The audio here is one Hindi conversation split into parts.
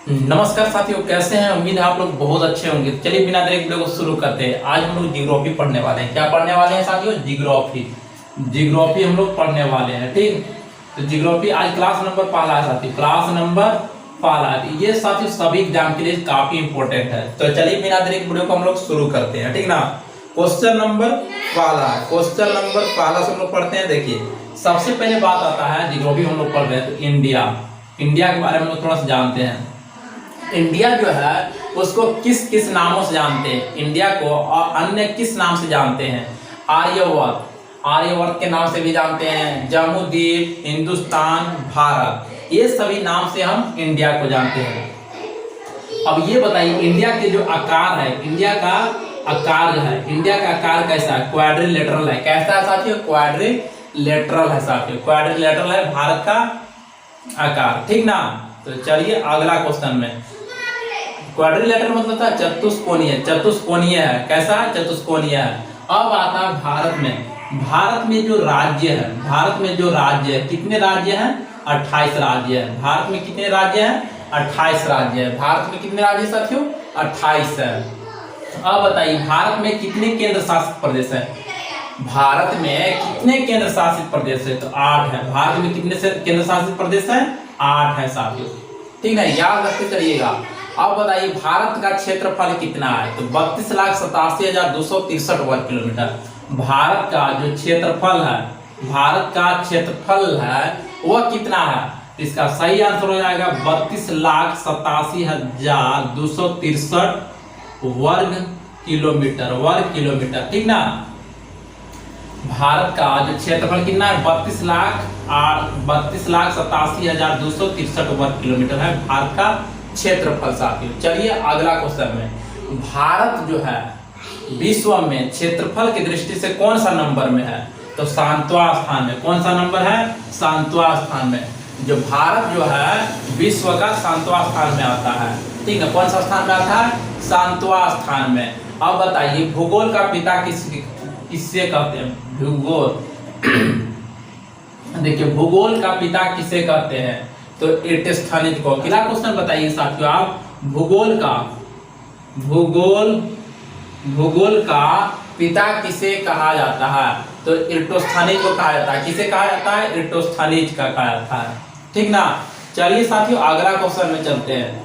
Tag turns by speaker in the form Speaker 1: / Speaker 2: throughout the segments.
Speaker 1: नमस्कार साथियों, कैसे हैं? उम्मीद है आप लोग बहुत अच्छे होंगे। चलिए बिना देरी वीडियो को शुरू करते हैं। आज हम लोग जियोग्राफी पढ़ने वाले हैं। क्या पढ़ने वाले हैं साथियों? जियोग्राफी। जियोग्राफी हम लोग पढ़ने वाले हैं, ठीक। तो जियोग्राफी आज क्लास नंबर पहला है साथियों, क्लास नंबर पहला है। ये साथियों सभी एग्जाम के लिए काफी इंपॉर्टेंट है। तो चलिए बिना देरी वीडियो को हम लोग शुरू करते हैं, ठीक ना। क्वेश्चन नंबर पहला है, क्वेश्चन नंबर पहला से हम लोग पढ़ते हैं। देखिए सबसे पहले बात आता है, जियोग्राफी हम लोग पढ़ रहे हैं तो इंडिया के बारे में हम लोग थोड़ा सा जानते हैं। इंडिया जो है उसको किस किस नामों से जानते हैं? इंडिया को और अन्य किस नाम से जानते हैं? आर्यवर्त, आर्यवर्त के नाम से भी जानते हैं। जम्बूद्वीप, हिंदुस्तान, भारत, ये सभी नाम से हम इंडिया को जानते हैं। अब ये बताइए इंडिया के जो आकार है, इंडिया का आकार जो है, इंडिया का आकार कैसा है? क्वाड्रिलेटरल है। कैसा है साथियों? क्वाड्रिलेटरल है साथियों, क्वाड्रिलेटरल है भारत का आकार, ठीक ना। तो चलिए अगला क्वेश्चन में, क्वाड्रिलेटरल मतलब था चतुष्कोणीय, चतुष्कोणीय है। कैसा? चतुष्कोणीय है। अब आता है भारत में। भारत में जो राज्य है, भारत में जो राज्य है, कितने राज्य हैं? 28 राज्य है। भारत में कितने राज्य हैं? 28 राज्य है। भारत में कितने राज्य साथियों? 28 है। अब बताइए भारत में कितने केंद्र शासित प्रदेश है? भारत में कितने केंद्र शासित प्रदेश है? तो 8 है। भारत में कितने केंद्र शासित प्रदेश है? 8 है साथियों, ठीक है, याद रखते चलिएगा। अब बताइए भारत का क्षेत्रफल कितना है? तो 32,87,263 वर्ग किलोमीटर। भारत का जो क्षेत्रफल है, भारत का क्षेत्रफल है वह कितना है? इसका सही आंसर हो जाएगा 32,87,263 वर्ग किलोमीटर, वर्ग किलोमीटर, ठीक ना। भारत का जो क्षेत्रफल कितना है? 32,87,263 वर्ग किलोमीटर है भारत का क्षेत्रफल साथियों। चलिए अगला क्वेश्चन में, भारत जो है विश्व में क्षेत्रफल की दृष्टि से कौन सा नंबर में है? तो 7वां स्थान में। कौन सा नंबर है? 7वां स्थान में। जो भारत जो है विश्व का 7वां स्थान में आता है, ठीक है। कौन सा स्थान में आता है? 7वां स्थान में। अब बताइए भूगोल का पिता किससे कहते हैं? भूगोल देखिए भूगोल का पिता किसे कहते हैं? तो एरिस्टोथेनिस को। अगला क्वेश्चन बताइए साथियों आप, भूगोल का पिता किसे कहा जाता है? तो एरिस्टोथेनिस को कहा जाता है। किसे कहा जाता है? एरिस्टोथेनिस का कहा जाता है, ठीक ना। चलिए साथियों अगला क्वेश्चन में चलते हैं।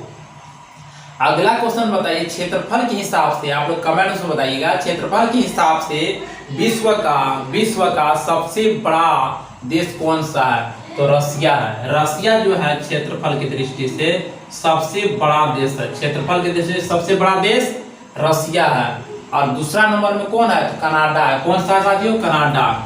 Speaker 1: अगला क्वेश्चन बताइए क्षेत्रफल के हिसाब से, आप लोग कमेंट में बताइएगा, क्षेत्रफल के हिसाब से विश्व का सबसे बड़ा देश कौन सा है? तो रसिया है। रसिया जो है क्षेत्रफल की दृष्टि से सबसे बड़ा देश है। क्षेत्रफल की दृष्टि से सबसे बड़ा देश रसिया है। और दूसरा नंबर में कौन है? तो कनाडा है। कौन सा साथियों? कनाडा,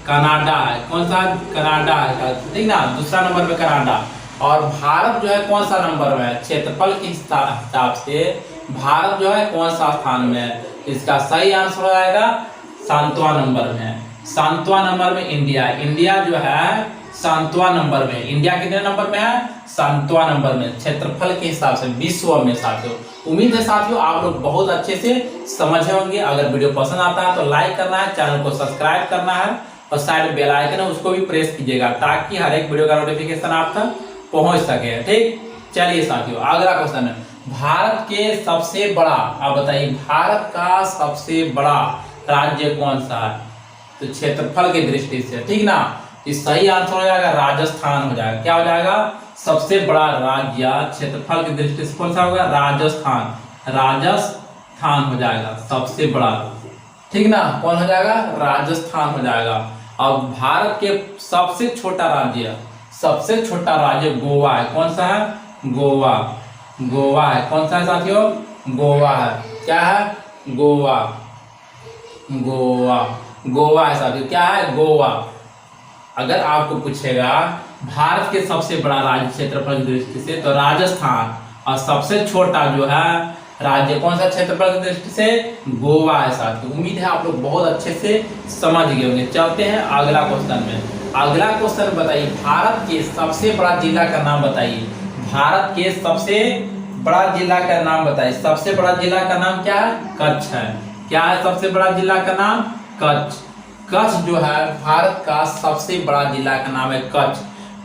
Speaker 1: कनाडा है। कौन सा? कनाडा है, ठीक ना। दूसरा नंबर में कनाडा। और भारत जो है कौन सा नंबर में है? क्षेत्रफल के हिसाब से भारत जो है कौन सा स्थान में है? इसका सही आंसर हो जाएगा 7वां नंबर में। 7वां नंबर में इंडिया, इंडिया जो है 7वां नंबर में। इंडिया कितने नंबर में है? 7वां नंबर में क्षेत्रफल के हिसाब से विश्व में साथियों। उम्मीद है साथियों आप लोग बहुत अच्छे से समझे होंगे। अगर वीडियो पसंद आता है तो लाइक करना है, चैनल को सब्सक्राइब करना है और साइड बेल आइकन है उसको भी प्रेस कीजिएगा ताकि हर एक वीडियो का नोटिफिकेशन आप तक पहुंच सके, ठीक। चलिए साथियों अगला क्वेश्चन है, भारत के सबसे बड़ा, आप बताइए भारत का सबसे बड़ा राज्य कौन सा है? तो क्षेत्रफल की दृष्टि से, ठीक ना। इस सही आंसर हो जाएगा राजस्थान हो जाएगा। क्या हो जाएगा? सबसे बड़ा राज्य क्षेत्रफल की दृष्टि से कौन सा होगा? राजस्थान, राजस्थान हो जाएगा सबसे बड़ा, ठीक ना। कौन हो जाएगा? राजस्थान हो जाएगा। अब भारत के सबसे छोटा राज्य, सबसे छोटा राज्य गोवा है। कौन सा है? गोवा, गोवा है। कौन सा है साथियों? गोवा है। क्या है? गोवा, गोवा, गोवा है साथियों। क्या है? गोवा। अगर आपको पूछेगा भारत के सबसे बड़ा राज्य क्षेत्रफल की दृष्टि से तो राजस्थान, और सबसे छोटा जो है राज्य कौन सा क्षेत्रफल की दृष्टि से? गोवा है साथियों। उम्मीद है आप लोग बहुत अच्छे से समझ गए होंगे। चलते हैं अगला क्वेश्चन में। अगला क्वेश्चन बताइए भारत के सबसे बड़ा जिला का नाम बताइए। भारत के सबसे बड़ा जिला का नाम बताइए। सबसे बड़ा जिला का नाम क्या है? कच्छ है। क्या है सबसे बड़ा जिला का नाम? कच्छ। कच्छ जो है भारत का सबसे बड़ा जिला का नाम है कच्छ।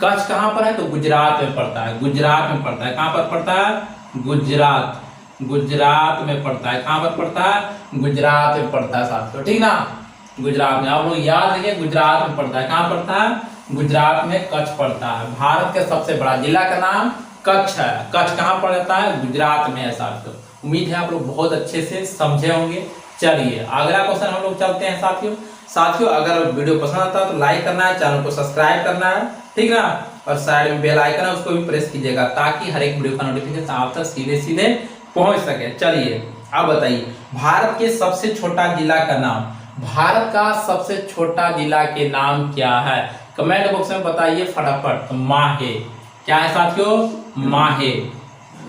Speaker 1: कच्छ कहाँ पर है? तो गुजरात में पड़ता है, गुजरात में पड़ता है। कहाँ पर पड़ता है? गुजरात, गुजरात में पड़ता है। कहाँ पर पड़ता है? गुजरात में पड़ता है साथियों, ठीक ना, गुजरात में। आप लोग याद रखिए गुजरात में पड़ता है। कहाँ पड़ता है? गुजरात में कच्छ पड़ता है। भारत के सबसे बड़ा जिला का नाम कच्छ है। कच्छ कहाँ पड़ता है? गुजरात में है साथियों। उम्मीद है आप लोग बहुत अच्छे से समझे होंगे। चलिए अगला क्वेश्चन हम लोग चलते हैं साथियों। साथियों अगर वीडियो पसंद आता है तो लाइक करना है, चैनल को सब्सक्राइब करना है, ठीक ना, और साइड में बेल आइकन है उसको भी प्रेस कीजिएगा ताकि हर एक वीडियो का नोटिफिकेशन आप तक सीधे सीधे पहुंच सके। चलिए अब बताइए भारत के सबसे छोटा जिला का नाम, भारत का सबसे छोटा जिला के नाम क्या है? कमेंट बॉक्स में बताइए फटाफट। माहे, क्या है साथियों? माहे।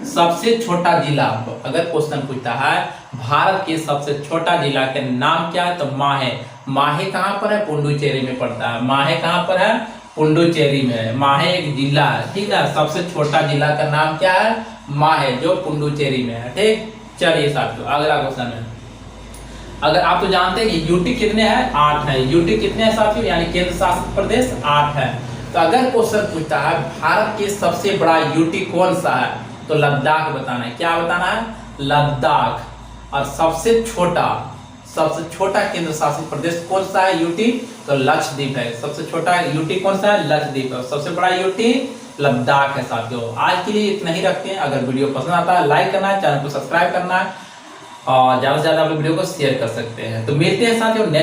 Speaker 1: सबसे छोटा जिला, अगर क्वेश्चन पूछता है भारत के सबसे छोटा जिला के नाम क्या है तो माहे। माहे कहाँ पर है? पुडुचेरी में पड़ता है। माहे कहाँ पर है? पुडुचेरी में है। माहे एक जिला है, ठीक है। सबसे छोटा जिला का नाम क्या है? माहे, जो पुडुचेरी में है, ठीक। चलिए साथियों अगला क्वेश्चन है। अगर आप तो जानते हैं कि यूटी कितने हैं? 8 है। यूटी कितने हैं साथियों? यानी केंद्र शासित प्रदेश 8 है। तो अगर क्वेश्चन पूछता है भारत के सबसे बड़ा यूटी कौन सा है तो लद्दाख बताना है। क्या बताना है? लद्दाख। और सबसे छोटा केंद्र शासित प्रदेश कौन सा है? यूटी, तो लक्षद्वीप है। सबसे छोटा यूटी कौन सा है? लक्षद्वीप है। सबसे बड़ा यूटी लद्दाख है साथियों। आज के लिए इतना ही रखते हैं। अगर वीडियो पसंद आता है लाइक करना है, चैनल को सब्सक्राइब करना है और ज्यादा से ज्यादा आप वीडियो को शेयर कर सकते हैं। तो मिलते हैं साथियों।